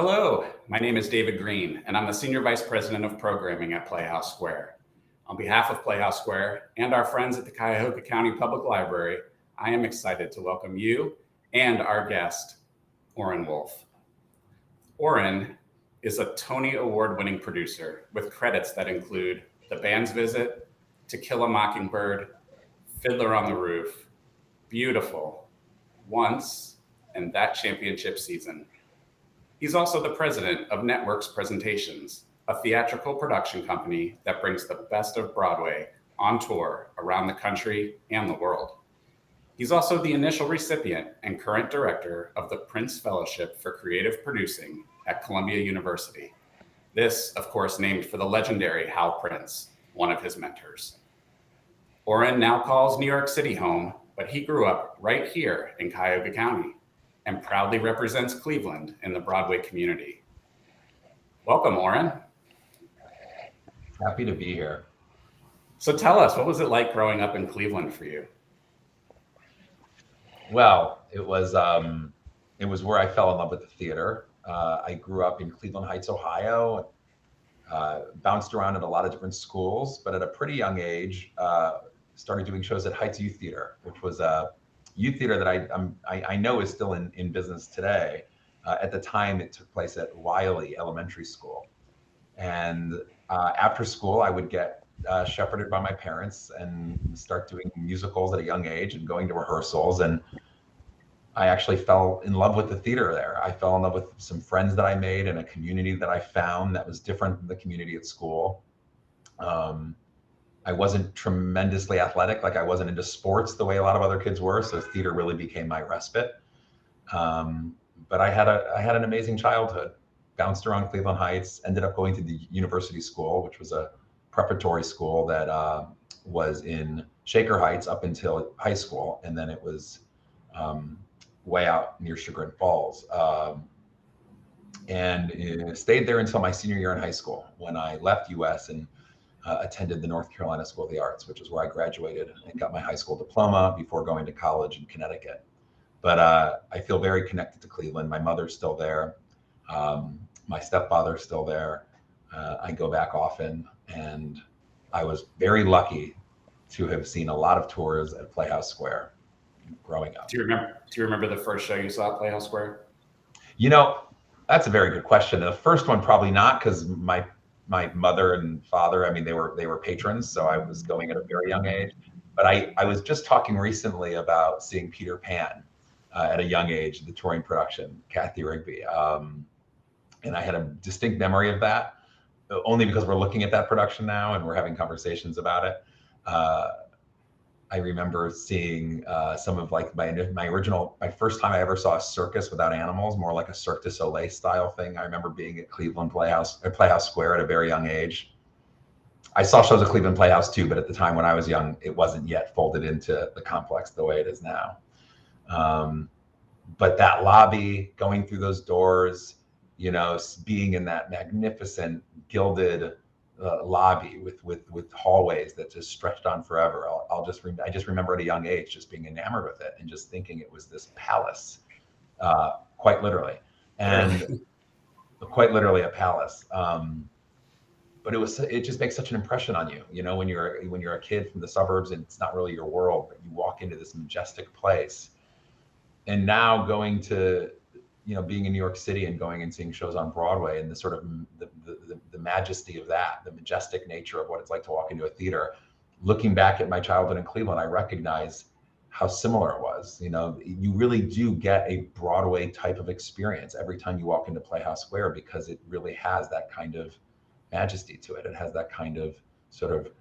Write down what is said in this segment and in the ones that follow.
Hello, my name is David Greene, and I'm the Senior Vice President of Programming at Playhouse Square. On behalf of Playhouse Square and our friends at the Cuyahoga County Public Library, I am excited to welcome you and our guest, Orin Wolf. Orin is a Tony Award-winning producer with credits that include The Band's Visit, To Kill a Mockingbird, Fiddler on the Roof, Beautiful, Once, and That Championship Season. He's also the president of Networks Presentations, a theatrical production company that brings the best of Broadway on tour around the country and the world. He's also the initial recipient and current director of the Prince Fellowship for Creative Producing at Columbia University. This, of course, named for the legendary Hal Prince, one of his mentors. Orin now calls New York City home, but he grew up right here in Cuyahoga County and proudly represents Cleveland in the Broadway community. Welcome, Orin. Happy to be here. So tell us, what was it like growing up in Cleveland for you? Well, it was where I fell in love with the theater. I grew up in Cleveland Heights, Ohio, bounced around at a lot of different schools, but at a pretty young age, started doing shows at Heights Youth Theater, which was a youth theater that I know is still in business today. At the time, it took place at Wiley Elementary School. And after school, I would get shepherded by my parents and start doing musicals at a young age and going to rehearsals. And I actually fell in love with the theater there. I fell in love with some friends that I made and a community that I found that was different than the community at school. I wasn't tremendously athletic, like I wasn't into sports the way a lot of other kids were, so theater really became my respite. But I had an amazing childhood, bounced around Cleveland Heights, ended up going to the university school, which was a preparatory school that was in Shaker Heights up until high school, and then it was way out near Chagrin Falls. And stayed there until my senior year in high school, when I left US and attended the North Carolina School of the Arts, which is where I graduated and got my high school diploma before going to college in Connecticut. But I feel very connected to Cleveland. My mother's still there. My stepfather's still there. I go back often, and I was very lucky to have seen a lot of tours at Playhouse Square growing up. Do you remember the first show you saw at Playhouse Square? You know, that's a very good question. The first one, probably not, because my mother and father, I mean, they were patrons, so I was going at a very young age. But I was just talking recently about seeing Peter Pan at a young age, the touring production, Kathy Rigby. And I had a distinct memory of that, only because we're looking at that production now and we're having conversations about it. I remember seeing some of like my first time I ever saw a circus without animals, more like a Cirque du Soleil style thing. I remember being at Playhouse Square at a very young age. I saw shows at Cleveland Playhouse too, but at the time when I was young, it wasn't yet folded into the complex the way it is now. But that lobby, going through those doors, you know, being in that magnificent gilded lobby with hallways that just stretched on forever. I just remember at a young age just being enamored with it and just thinking it was this palace, quite literally, and quite literally a palace. But it just makes such an impression on you, you know, when you're a kid from the suburbs and it's not really your world, but you walk into this majestic place. And now going to, you know, being in New York City and going and seeing shows on Broadway and the sort of the majesty of that, the majestic nature of what it's like to walk into a theater. Looking back at my childhood in Cleveland, I recognize how similar it was. You know, you really do get a Broadway type of experience every time you walk into Playhouse Square, because it really has that kind of majesty to it. It has that kind of sort of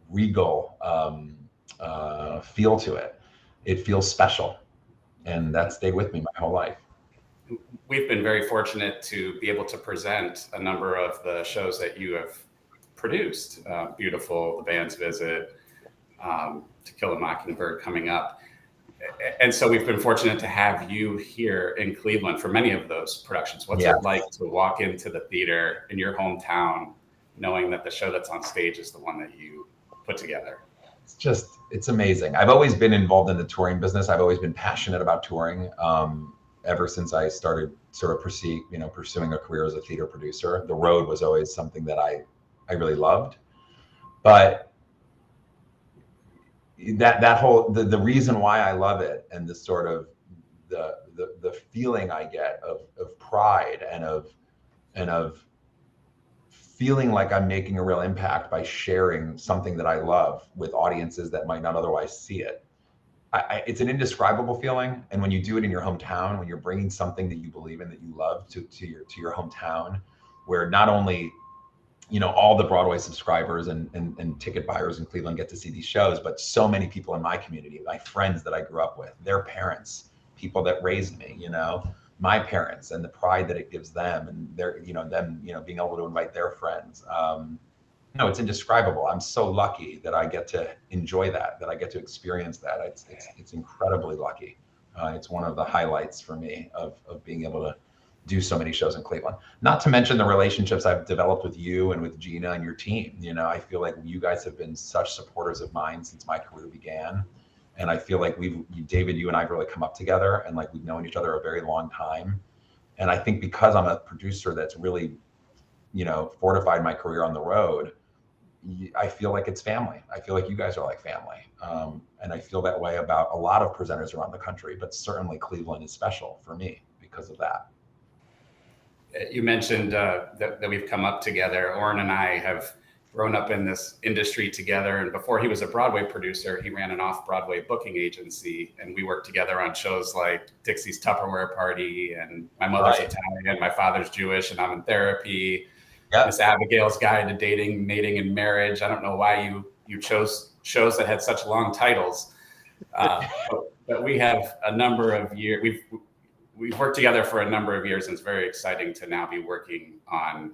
regal feel to it. It feels special, and that stayed with me my whole life. We've been very fortunate to be able to present a number of the shows that you have produced. Beautiful, The Band's Visit, To Kill a Mockingbird coming up. And so we've been fortunate to have you here in Cleveland for many of those productions. What's it like to walk into the theater in your hometown, knowing that the show that's on stage is the one that you put together? It's amazing. I've always been involved in the touring business. I've always been passionate about touring. ever since I started sort of pursuing a career as a theater producer. The road was always something that I really loved. But that whole the reason why I love it, and the sort of the feeling I get of pride and of feeling like I'm making a real impact by sharing something that I love with audiences that might not otherwise see it. It's an indescribable feeling, and when you do it in your hometown, when you're bringing something that you believe in, that you love, to your hometown, where not only all the Broadway subscribers and ticket buyers in Cleveland get to see these shows, but so many people in my community, my friends that I grew up with, their parents, people that raised me, my parents, and the pride that it gives them, and their them being able to invite their friends. No, it's indescribable. I'm so lucky that I get to enjoy that I get to experience that. It's incredibly lucky. It's one of the highlights for me of being able to do so many shows in Cleveland. Not to mention the relationships I've developed with you and with Gina and your team. I feel like you guys have been such supporters of mine since my career began. And I feel like David, you and I have really come up together, and like we've known each other a very long time. And I think because I'm a producer that's really, fortified my career on the road, I feel like it's family. I feel like you guys are like family. And I feel that way about a lot of presenters around the country, but certainly Cleveland is special for me because of that. You mentioned that we've come up together. Orin and I have grown up in this industry together. And before he was a Broadway producer, he ran an off-Broadway booking agency. And we worked together on shows like Dixie's Tupperware Party, and My Mother's Right. Italian, My Father's Jewish, and I'm in Therapy. Yeah. Miss Abigail's Guide to Dating, Mating, and Marriage. I don't know why you chose shows that had such long titles, but we have a number of years. We've worked together for a number of years, and it's very exciting to now be working on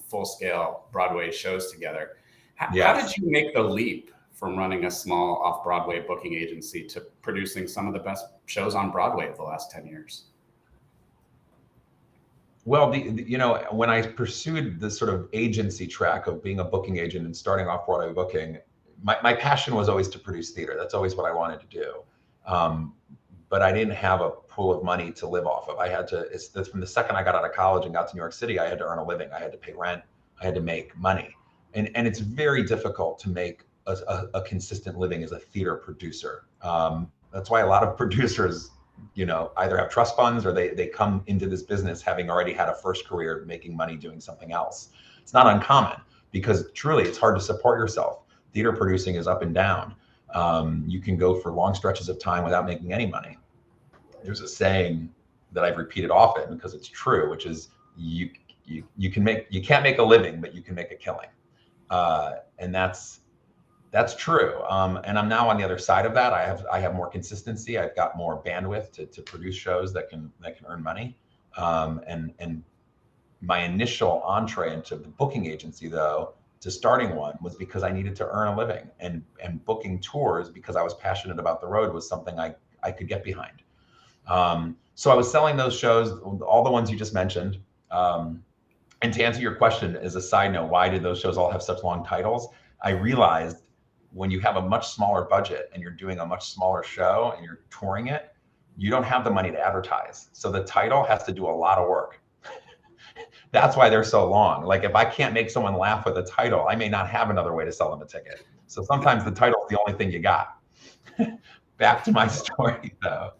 full scale Broadway shows together. How did you make the leap from running a small off Broadway booking agency to producing some of the best shows on Broadway of the last 10 years? Well, when I pursued the sort of agency track of being a booking agent and starting off Broadway booking, my passion was always to produce theater. That's always what I wanted to do. But I didn't have a pool of money to live off of. From the second I got out of college and got to New York City, I had to earn a living. I had to pay rent. I had to make money. And it's very difficult to make a consistent living as a theater producer. That's why a lot of producers, either have trust funds or they come into this business having already had a first career making money doing something else. It's not uncommon, because truly it's hard to support yourself. Theater producing is up and down. You can go for long stretches of time without making any money. There's a saying that I've repeated often because it's true, which is you can't make a living, but you can make a killing. And that's true. And I'm now on the other side of that. I have more consistency. I've got more bandwidth to produce shows that can earn money. And my initial entree into the booking agency, though, to starting one, was because I needed to earn a living, and booking tours, because I was passionate about the road, was something I could get behind. So I was selling those shows, all the ones you just mentioned. And to answer your question, as a side note, why did those shows all have such long titles? I realized when you have a much smaller budget and you're doing a much smaller show and you're touring it, you don't have the money to advertise. So the title has to do a lot of work. That's why they're so long. Like, if I can't make someone laugh with a title, I may not have another way to sell them a ticket. So sometimes the title is the only thing you got. Back to my story, though.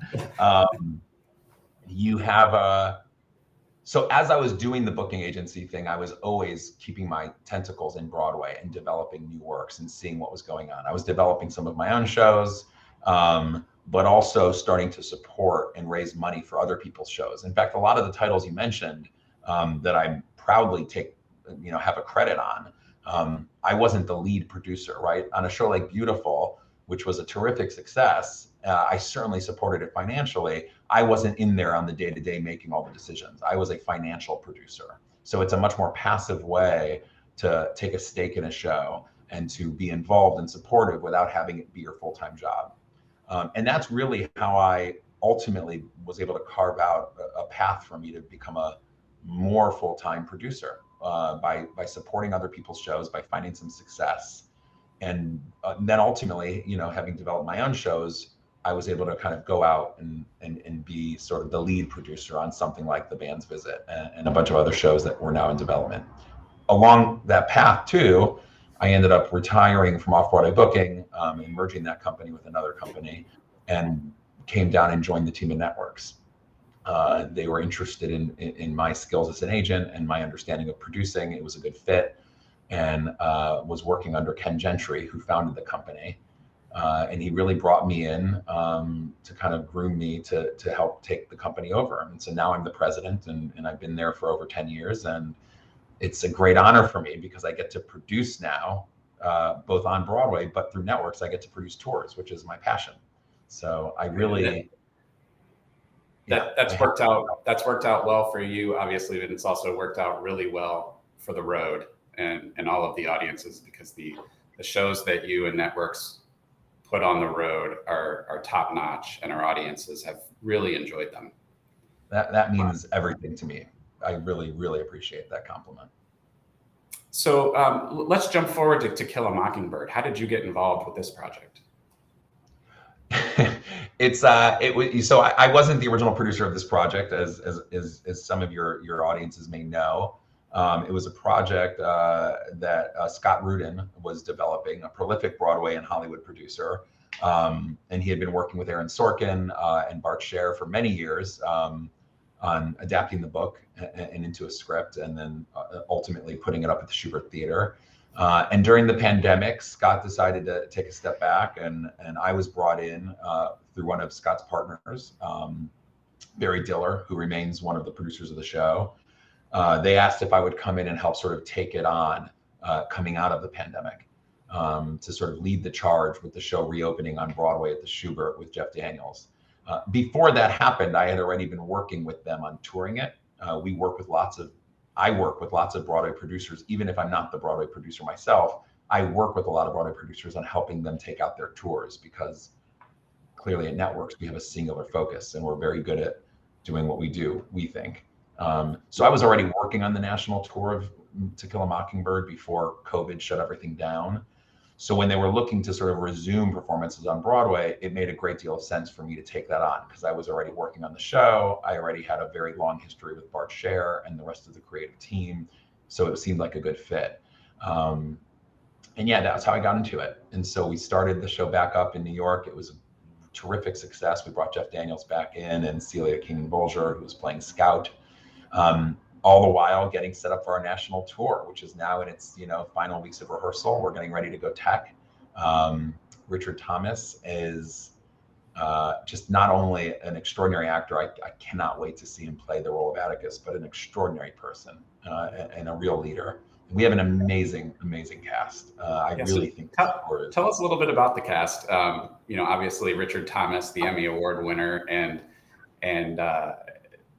So as I was doing the booking agency thing, I was always keeping my tentacles in Broadway and developing new works and seeing what was going on. I was developing some of my own shows, but also starting to support and raise money for other people's shows. In fact, a lot of the titles you mentioned that I proudly have a credit on, I wasn't the lead producer, right? On a show like Beautiful, which was a terrific success, I certainly supported it financially. I wasn't in there on the day-to-day making all the decisions. I was a financial producer. So it's a much more passive way to take a stake in a show and to be involved and supportive without having it be your full-time job. And that's really how I ultimately was able to carve out a path for me to become a more full-time producer, by supporting other people's shows, by finding some success. And then ultimately, having developed my own shows, I was able to kind of go out and be sort of the lead producer on something like The Band's Visit and a bunch of other shows that were now in development. Along that path too, I ended up retiring from off-Broadway booking and merging that company with another company, and came down and joined the team of networks. They were interested in my skills as an agent and my understanding of producing. It was a good fit, and was working under Ken Gentry, who founded the company. And he really brought me in to kind of groom me to help take the company over. And so now I'm the president, and I've been there for over 10 years. And it's a great honor for me because I get to produce now, both on Broadway, but through networks, I get to produce tours, which is my passion. So I really... That's worked out well for you, obviously, but it's also worked out really well for the road and all of the audiences, because the shows that you and networks put on the road are top notch, and our audiences have really enjoyed them. That means everything to me. I really, really appreciate that compliment. So let's jump forward to Kill a Mockingbird. How did you get involved with this project? I wasn't the original producer of this project, as some of your audiences may know. It was a project that Scott Rudin was developing, a prolific Broadway and Hollywood producer. And he had been working with Aaron Sorkin and Bart Scher for many years on adapting the book and into a script, and then ultimately putting it up at the Shubert Theater. And during the pandemic, Scott decided to take a step back, and I was brought in through one of Scott's partners, Barry Diller, who remains one of the producers of the show. They asked if I would come in and help sort of take it on coming out of the pandemic, to sort of lead the charge with the show reopening on Broadway at the Shubert with Jeff Daniels. Before that happened, I had already been working with them on touring it. I work with lots of Broadway producers. Even if I'm not the Broadway producer myself, I work with a lot of Broadway producers on helping them take out their tours, because clearly at networks, we have a singular focus and we're very good at doing what we do, we think. So I was already working on the national tour of To Kill a Mockingbird before COVID shut everything down. So when they were looking to sort of resume performances on Broadway, it made a great deal of sense for me to take that on, because I was already working on the show. I already had a very long history with Bart Scher and the rest of the creative team. So it seemed like a good fit. And yeah, that's how I got into it. And so we started the show back up in New York. It was a terrific success. We brought Jeff Daniels back in and Celia Keenan-Bolger, who was playing Scout. All the while getting set up for our national tour, which is now in its final weeks of rehearsal. We're getting ready to go tech. Richard Thomas is just not only an extraordinary actor. I cannot wait to see him play the role of Atticus, but an extraordinary person and a real leader. We have an amazing cast. Really think. Tell us a little bit about the cast. Obviously Richard Thomas, the Emmy Award winner, and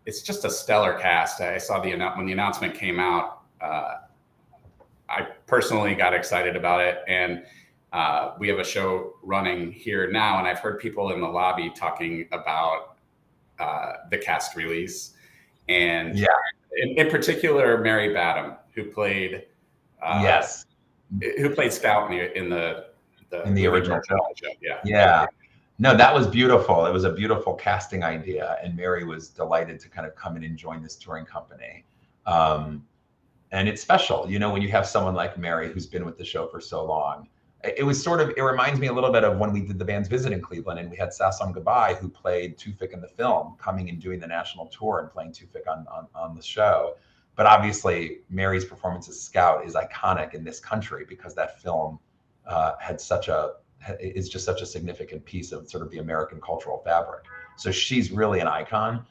it's just a stellar cast. I saw when the announcement came out, I personally got excited about it. And we have a show running here now, and I've heard people in the lobby talking about the cast release. And in particular, Mary Badham, who played Scout in the original show. Yeah. No, that was beautiful. It was a beautiful casting idea, and Mary was delighted to kind of come in and join this touring company. And it's special, when you have someone like Mary who's been with the show for so long. It reminds me a little bit of when we did The Band's Visit in Cleveland, and we had Sasom Gabai, who played Tewfik in the film, coming and doing the national tour and playing Tewfik on the show. But obviously, Mary's performance as Scout is iconic in this country, because that film is just such a significant piece of sort of the American cultural fabric. So she's really an icon.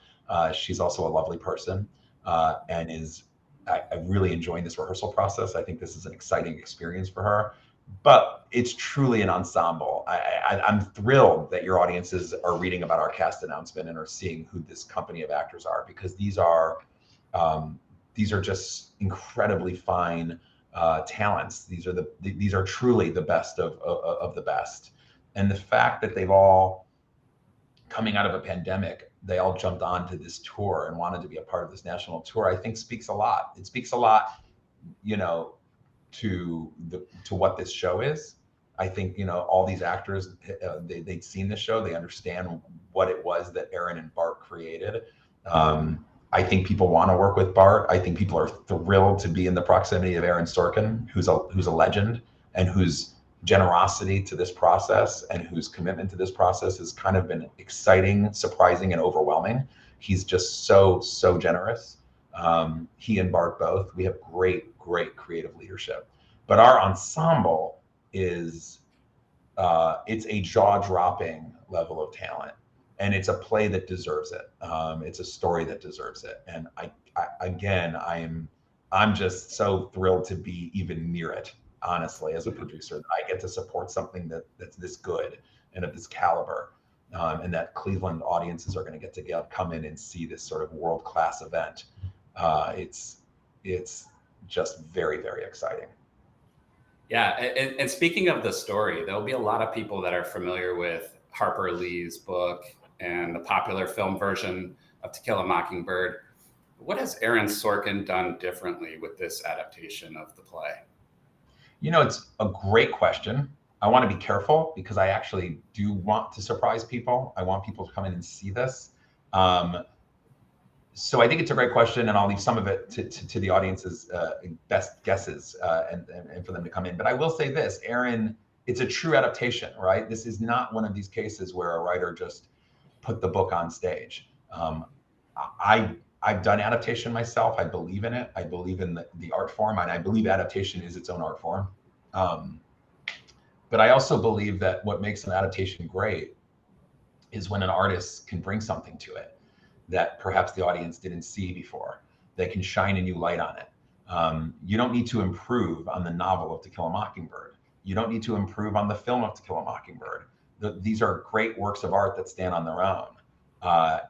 She's also a lovely person, and I'm really enjoying this rehearsal process. I think this is an exciting experience for her, but it's truly an ensemble. I'm thrilled that your audiences are reading about our cast announcement and are seeing who this company of actors are, because these are just incredibly fine talents. These are truly the best of the best. And the fact that they've all, coming out of a pandemic, they all jumped onto this tour and wanted to be a part of this national tour, I think speaks a lot. It speaks a lot, to what this show is, I think, all these actors, they'd seen the show, they understand what it was that Aaron and Bart created. I think people want to work with Bart. I think people are thrilled to be in the proximity of Aaron Sorkin, who's a legend, and whose generosity to this process and whose commitment to this process has kind of been exciting, surprising, and overwhelming. He's just so generous. He and Bart both. We have great creative leadership, but our ensemble is it's a jaw-dropping level of talent, and it's a play that deserves it. It's a story that deserves it, and I'm just so thrilled to be even near it. Honestly, as a producer, that I get to support something that's this good and of this caliber, and that Cleveland audiences are going to get to come in and see this sort of world-class event. It's just very exciting. Yeah, and speaking of the story, there'll be a lot of people that are familiar with Harper Lee's book and the popular film version of To Kill a Mockingbird. What has Aaron Sorkin done differently with this adaptation of the play? It's a great question. I want to be careful because I actually do want to surprise people. I want people to come in and see this. So I think it's a great question, and I'll leave some of it to the audience's best guesses and for them to come in. But I will say this, Aaron, it's a true adaptation, right? This is not one of these cases where a writer just put the book on stage. I've done adaptation myself. I believe in it. I believe in the art form, and I believe adaptation is its own art form. But I also believe that what makes an adaptation great is when an artist can bring something to it that perhaps the audience didn't see before. They can shine a new light on it. You don't need to improve on the novel of To Kill a Mockingbird. You don't need to improve on the film of To Kill a Mockingbird. These are great works of art that stand on their own,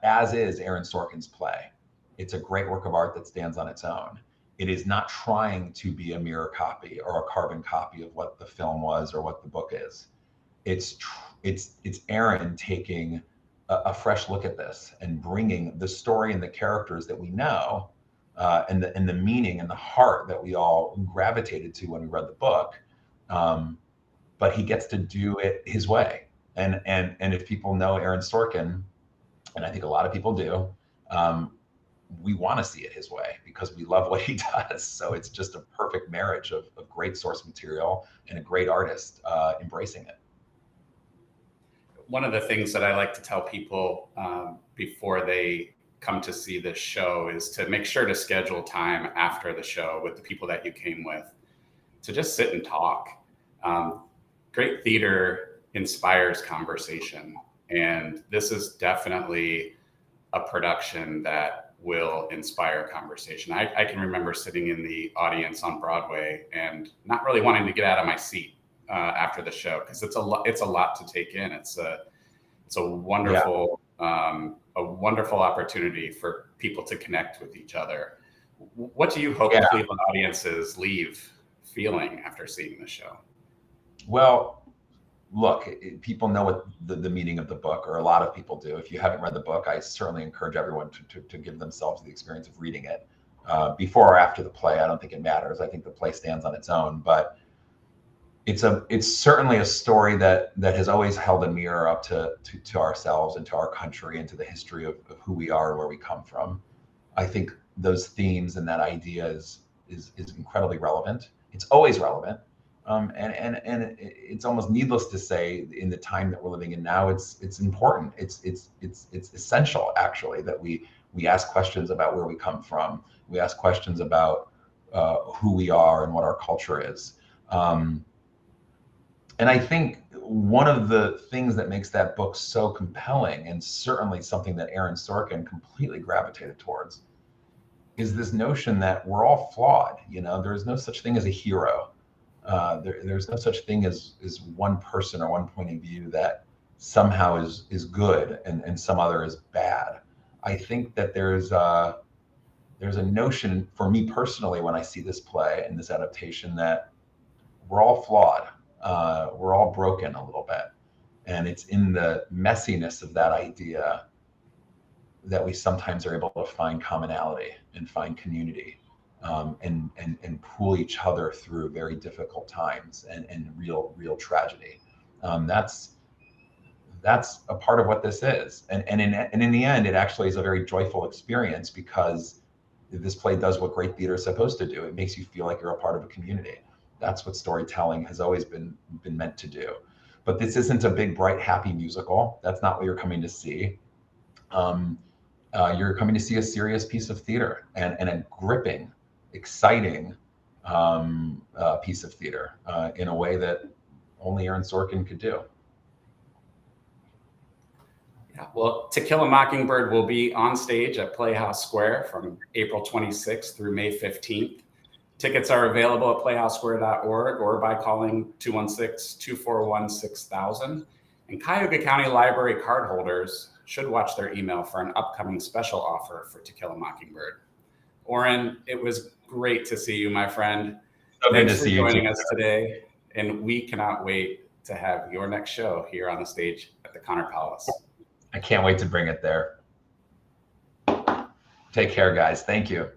as is Aaron Sorkin's play. It's a great work of art that stands on its own. It is not trying to be a mirror copy or a carbon copy of what the film was or what the book is. It's Aaron taking a fresh look at this and bringing the story and the characters that we know, and the meaning and the heart that we all gravitated to when we read the book. But he gets to do it his way. And if people know Aaron Sorkin, and I think a lot of people do, we want to see it his way because we love what he does. So it's just a perfect marriage of great source material and a great artist embracing it. One of the things that I like to tell people before they come to see this show is to make sure to schedule time after the show with the people that you came with to just sit and talk. Great theater inspires conversation, and this is definitely a production that will inspire conversation. I can remember sitting in the audience on Broadway and not really wanting to get out of my seat after the show because it's a lot to take in. It's a wonderful opportunity for people to connect with each other. What do you hope the Cleveland audiences leave feeling after seeing the show? Well, look, people know what the meaning of the book, or a lot of people do. If you haven't read the book, I certainly encourage everyone to give themselves the experience of reading it before or after the play. I don't think it matters. I think the play stands on its own, but it's certainly a story that has always held a mirror up to ourselves and to our country and to the history of who we are and where we come from. I think those themes and that idea is incredibly relevant. It's always relevant. And it's almost needless to say, in the time that we're living in now, it's important. It's essential, actually, that we ask questions about where we come from. We ask questions about who we are and what our culture is. And I think one of the things that makes that book so compelling, and certainly something that Aaron Sorkin completely gravitated towards, is this notion that we're all flawed. There's no such thing as a hero. There's no such thing as one person or one point of view that somehow is good and some other is bad. I think that there's a notion for me personally when I see this play and this adaptation that we're all flawed. We're all broken a little bit. And it's in the messiness of that idea that we sometimes are able to find commonality and find community. and pull each other through very difficult times and real tragedy. That's a part of what this is. And in the end, it actually is a very joyful experience, because this play does what great theater is supposed to do. It makes you feel like you're a part of a community. That's what storytelling has always been meant to do. But this isn't a big, bright, happy musical. That's not what you're coming to see. You're coming to see a serious piece of theater, and a gripping, exciting piece of theater in a way that only Aaron Sorkin could do. Yeah, well, To Kill a Mockingbird will be on stage at Playhouse Square from April 26th through May 15th. Tickets are available at playhousesquare.org or by calling 216-241-6000. And Cuyahoga County Library cardholders should watch their email for an upcoming special offer for To Kill a Mockingbird. Orin, it was great to see you, my friend. So good Thanks to for see you joining too. us today. And we cannot wait to have your next show here on the stage at the Connor Palace. I can't wait to bring it there. Take care, guys. Thank you.